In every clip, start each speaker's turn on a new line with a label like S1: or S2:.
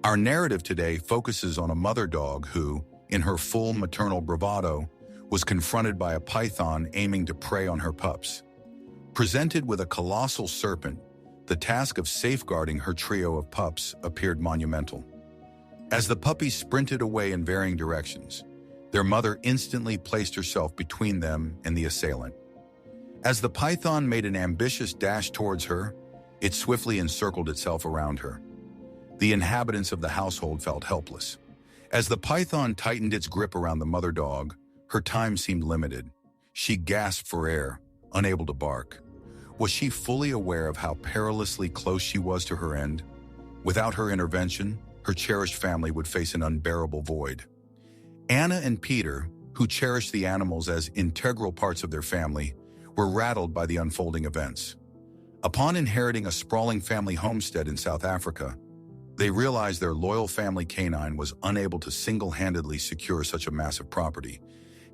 S1: Our narrative today focuses on a mother dog who, in her full maternal bravado, was confronted by a python aiming to prey on her pups. Presented with a colossal serpent, the task of safeguarding her trio of pups appeared monumental. As the puppies sprinted away in varying directions, their mother instantly placed herself between them and the assailant. As the python made an ambitious dash towards her, it swiftly encircled itself around her. The inhabitants of the household felt helpless. As the python tightened its grip around the mother dog, her time seemed limited. She gasped for air, unable to bark. Was she fully aware of how perilously close she was to her end? Without her intervention, her cherished family would face an unbearable void. Anna and Peter, who cherished the animals as integral parts of their family, were rattled by the unfolding events. Upon inheriting a sprawling family homestead in South Africa, they realized their loyal family canine was unable to single-handedly secure such a massive property.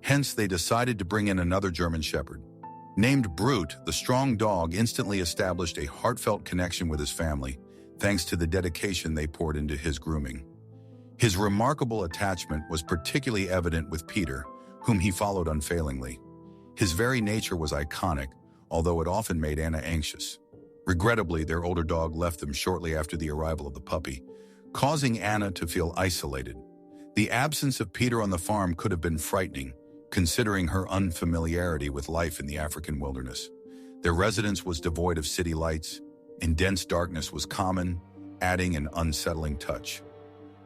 S1: Hence, they decided to bring in another German Shepherd. Named Brute, the strong dog instantly established a heartfelt connection with his family, thanks to the dedication they poured into his grooming. His remarkable attachment was particularly evident with Peter, whom he followed unfailingly. His very nature was iconic, although it often made Anna anxious. Regrettably, their older dog left them shortly after the arrival of the puppy, causing Anna to feel isolated. The absence of Peter on the farm could have been frightening, considering her unfamiliarity with life in the African wilderness. Their residence was devoid of city lights, and dense darkness was common, adding an unsettling touch.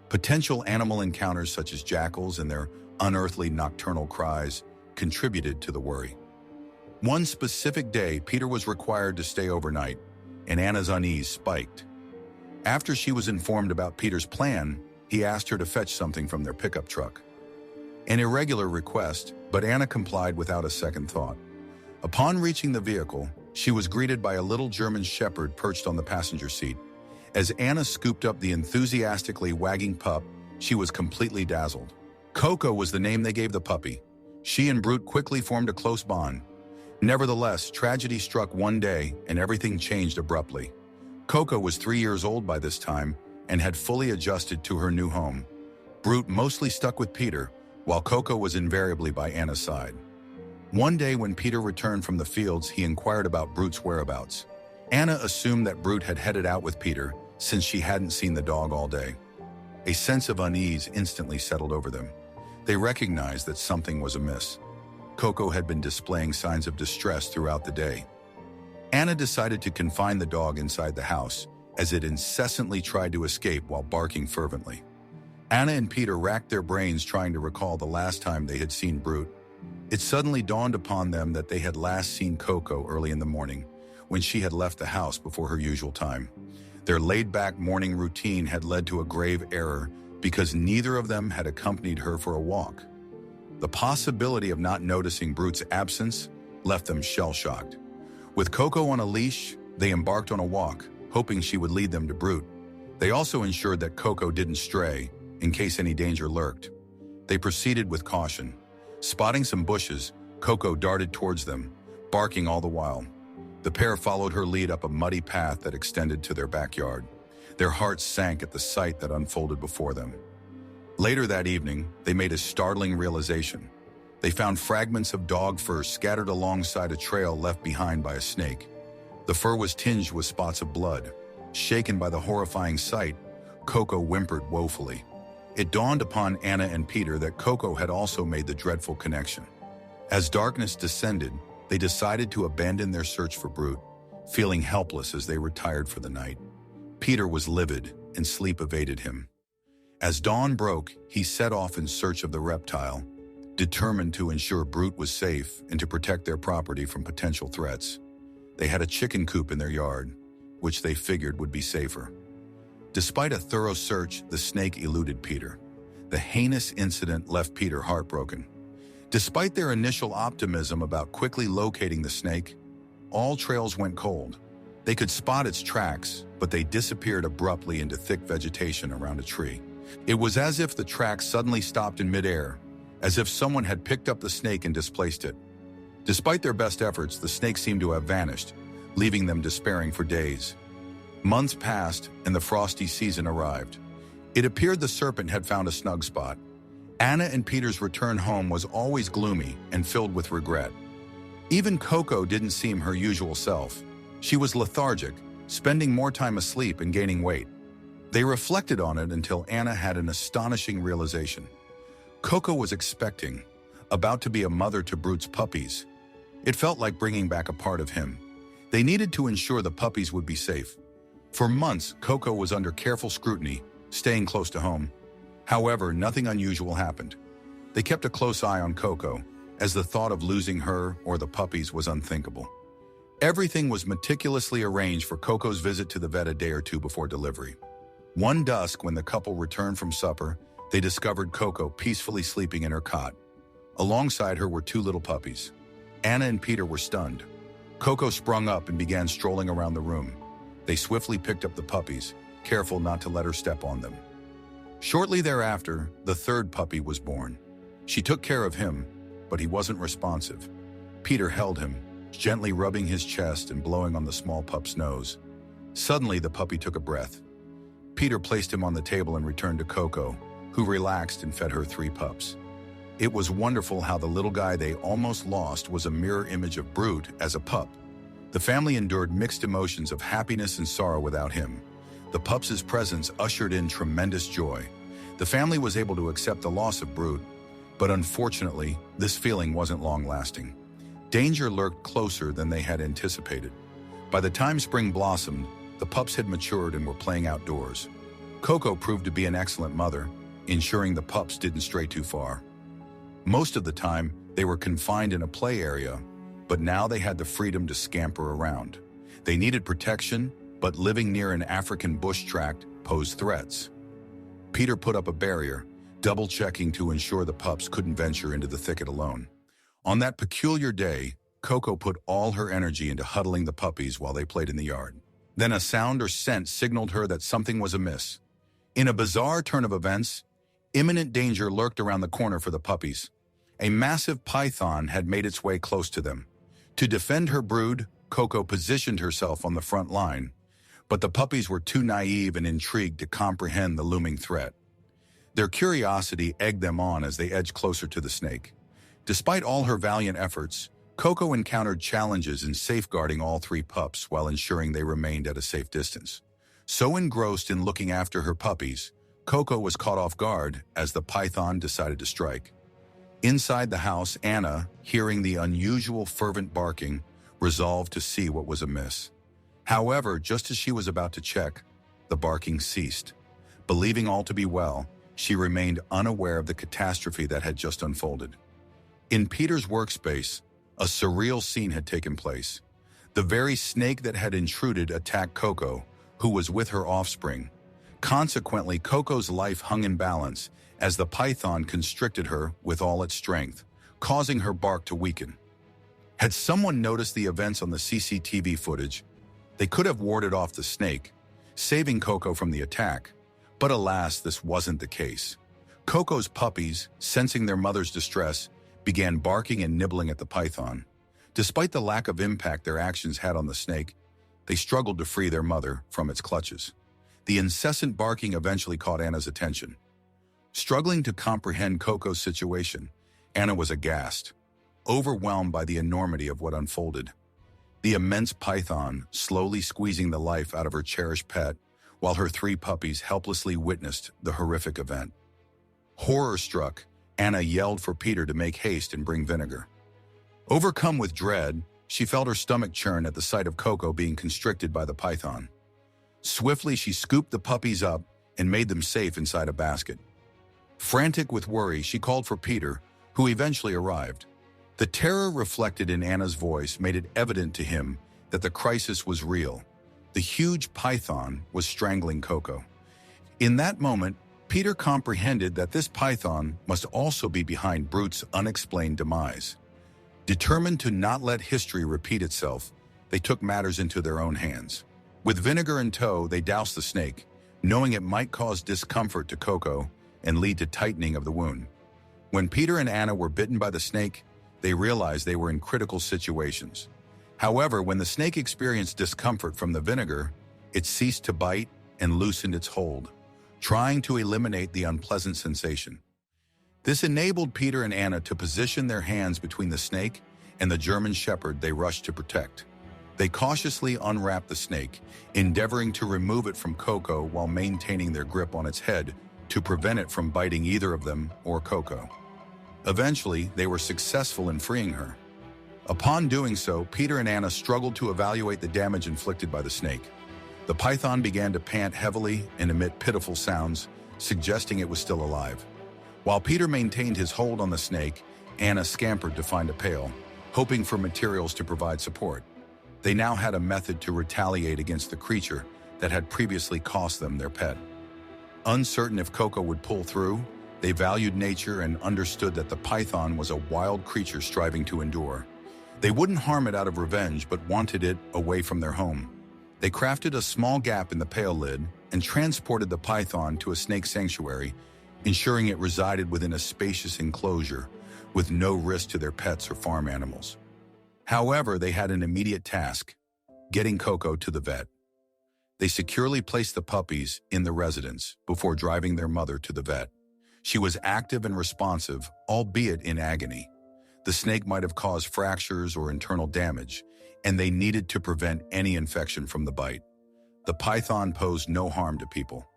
S1: Potential animal encounters such as jackals and their unearthly nocturnal cries contributed to the worry. One specific day, Peter was required to stay overnight, and Anna's unease spiked. After she was informed about Peter's plan, he asked her to fetch something from their pickup truck. An irregular request, but Anna complied without a second thought. Upon reaching the vehicle, she was greeted by a little German Shepherd perched on the passenger seat. As Anna scooped up the enthusiastically wagging pup, she was completely dazzled. Coco was the name they gave the puppy. She and Brute quickly formed a close bond. Nevertheless, tragedy struck one day and everything changed abruptly. Coco was 3 years old by this time and had fully adjusted to her new home. Brute mostly stuck with Peter, while Coco was invariably by Anna's side. One day when Peter returned from the fields, he inquired about Brute's whereabouts. Anna assumed that Brute had headed out with Peter since she hadn't seen the dog all day. A sense of unease instantly settled over them. They recognized that something was amiss. Coco had been displaying signs of distress throughout the day. Anna decided to confine the dog inside the house, as it incessantly tried to escape while barking fervently. Anna and Peter racked their brains trying to recall the last time they had seen Brute. It suddenly dawned upon them that they had last seen Coco early in the morning, when she had left the house before her usual time. Their laid-back morning routine had led to a grave error because neither of them had accompanied her for a walk. The possibility of not noticing Brute's absence left them shell-shocked. With Coco on a leash, they embarked on a walk, hoping she would lead them to Brute. They also ensured that Coco didn't stray, in case any danger lurked. They proceeded with caution. Spotting some bushes, Coco darted towards them, barking all the while. The pair followed her lead up a muddy path that extended to their backyard. Their hearts sank at the sight that unfolded before them. Later that evening, they made a startling realization. They found fragments of dog fur scattered alongside a trail left behind by a snake. The fur was tinged with spots of blood. Shaken by the horrifying sight, Coco whimpered woefully. It dawned upon Anna and Peter that Coco had also made the dreadful connection. As darkness descended, they decided to abandon their search for Brute, feeling helpless as they retired for the night. Peter was livid, and sleep evaded him. As dawn broke, he set off in search of the reptile, determined to ensure Brute was safe and to protect their property from potential threats. They had a chicken coop in their yard, which they figured would be safer. Despite a thorough search, the snake eluded Peter. The heinous incident left Peter heartbroken. Despite their initial optimism about quickly locating the snake, all trails went cold. They could spot its tracks, but they disappeared abruptly into thick vegetation around a tree. It was as if the tracks suddenly stopped in midair, as if someone had picked up the snake and displaced it. Despite their best efforts, the snake seemed to have vanished, leaving them despairing for days. Months passed, and the frosty season arrived. It appeared the serpent had found a snug spot. Anna and Peter's return home was always gloomy and filled with regret. Even Coco didn't seem her usual self. She was lethargic, spending more time asleep and gaining weight. They reflected on it until Anna had an astonishing realization. Coco was expecting, about to be a mother to Brute's puppies. It felt like bringing back a part of him. They needed to ensure the puppies would be safe. For months, Coco was under careful scrutiny, staying close to home. However, nothing unusual happened. They kept a close eye on Coco, as the thought of losing her or the puppies was unthinkable. Everything was meticulously arranged for Coco's visit to the vet a day or two before delivery. One dusk, when the couple returned from supper, they discovered Coco peacefully sleeping in her cot. Alongside her were two little puppies. Anna and Peter were stunned. Coco sprung up and began strolling around the room. They swiftly picked up the puppies, careful not to let her step on them. Shortly thereafter, the third puppy was born. She took care of him, but he wasn't responsive. Peter held him, gently rubbing his chest and blowing on the small pup's nose. Suddenly, the puppy took a breath. Peter placed him on the table and returned to Coco, who relaxed and fed her 3 pups. It was wonderful how the little guy they almost lost was a mirror image of Brute as a pup. The family endured mixed emotions of happiness and sorrow without him. The pups' presence ushered in tremendous joy. The family was able to accept the loss of Brute, but unfortunately, this feeling wasn't long-lasting. Danger lurked closer than they had anticipated. By the time spring blossomed, the pups had matured and were playing outdoors. Coco proved to be an excellent mother, ensuring the pups didn't stray too far. Most of the time, they were confined in a play area, but now they had the freedom to scamper around. They needed protection, but living near an African bush tract posed threats. Peter put up a barrier, double-checking to ensure the pups couldn't venture into the thicket alone. On that peculiar day, Coco put all her energy into huddling the puppies while they played in the yard. Then a sound or scent signaled her that something was amiss. In a bizarre turn of events, imminent danger lurked around the corner for the puppies. A massive python had made its way close to them. To defend her brood, Coco positioned herself on the front line, but the puppies were too naive and intrigued to comprehend the looming threat. Their curiosity egged them on as they edged closer to the snake. Despite all her valiant efforts, Coco encountered challenges in safeguarding all 3 pups while ensuring they remained at a safe distance. So engrossed in looking after her puppies, Coco was caught off guard as the python decided to strike. Inside the house, Anna, hearing the unusual fervent barking, resolved to see what was amiss. However, just as she was about to check, the barking ceased. Believing all to be well, she remained unaware of the catastrophe that had just unfolded. In Peter's workspace, a surreal scene had taken place. The very snake that had intruded attacked Coco, who was with her offspring. Consequently, Coco's life hung in balance as the python constricted her with all its strength, causing her bark to weaken. Had someone noticed the events on the CCTV footage, they could have warded off the snake, saving Coco from the attack. But alas, this wasn't the case. Coco's puppies, sensing their mother's distress, began barking and nibbling at the python. Despite the lack of impact their actions had on the snake, they struggled to free their mother from its clutches. The incessant barking eventually caught Anna's attention. Struggling to comprehend Coco's situation, Anna was aghast, overwhelmed by the enormity of what unfolded. The immense python slowly squeezing the life out of her cherished pet, while her 3 puppies helplessly witnessed the horrific event. Horror-struck, Anna yelled for Peter to make haste and bring vinegar. Overcome with dread, she felt her stomach churn at the sight of Coco being constricted by the python. Swiftly, she scooped the puppies up and made them safe inside a basket. Frantic with worry, she called for Peter, who eventually arrived. The terror reflected in Anna's voice made it evident to him that the crisis was real. The huge python was strangling Coco. In that moment, Peter comprehended that this python must also be behind Brute's unexplained demise. Determined to not let history repeat itself, they took matters into their own hands. With vinegar in tow, they doused the snake, knowing it might cause discomfort to Coco and lead to tightening of the wound. When Peter and Anna were bitten by the snake, they realized they were in critical situations. However, when the snake experienced discomfort from the vinegar, it ceased to bite and loosened its hold. trying to eliminate the unpleasant sensation. This enabled Peter and Anna to position their hands between the snake and the German shepherd they rushed to protect. They cautiously unwrapped the snake, endeavoring to remove it from Coco while maintaining their grip on its head to prevent it from biting either of them or Coco. Eventually, they were successful in freeing her. Upon doing so, Peter and Anna struggled to evaluate the damage inflicted by the snake. The python began to pant heavily and emit pitiful sounds, suggesting it was still alive. While Peter maintained his hold on the snake, Anna scampered to find a pail, hoping for materials to provide support. They now had a method to retaliate against the creature that had previously cost them their pet. Uncertain if Coco would pull through, they valued nature and understood that the python was a wild creature striving to endure. They wouldn't harm it out of revenge, but wanted it away from their home. They crafted a small gap in the pail lid and transported the python to a snake sanctuary, ensuring it resided within a spacious enclosure with no risk to their pets or farm animals. However, they had an immediate task: getting Coco to the vet. They securely placed the puppies in the residence before driving their mother to the vet. She was active and responsive, albeit in agony. The snake might have caused fractures or internal damage, and they needed to prevent any infection from the bite. The python posed no harm to people.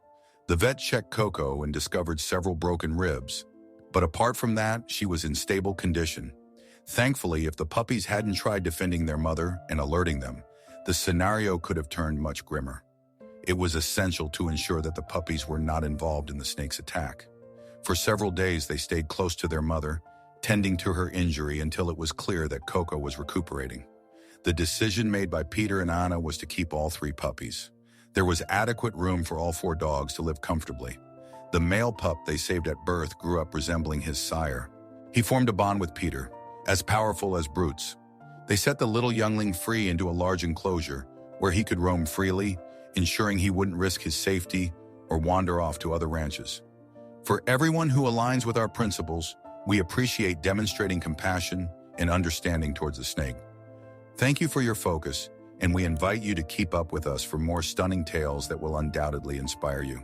S1: The vet checked Coco and discovered several broken ribs, but apart from that, she was in stable condition. Thankfully, if the puppies hadn't tried defending their mother and alerting them, the scenario could have turned much grimmer. It was essential to ensure that the puppies were not involved in the snake's attack. For several days, they stayed close to their mother, tending to her injury until it was clear that Coco was recuperating. The decision made by Peter and Anna was to keep all 3 puppies. There was adequate room for all 4 dogs to live comfortably. The male pup they saved at birth grew up resembling his sire. He formed a bond with Peter, as powerful as brutes. They set the little youngling free into a large enclosure where he could roam freely, ensuring he wouldn't risk his safety or wander off to other ranches. For everyone who aligns with our principles, we appreciate demonstrating compassion and understanding towards the snake. Thank you for your focus, and we invite you to keep up with us for more stunning tales that will undoubtedly inspire you.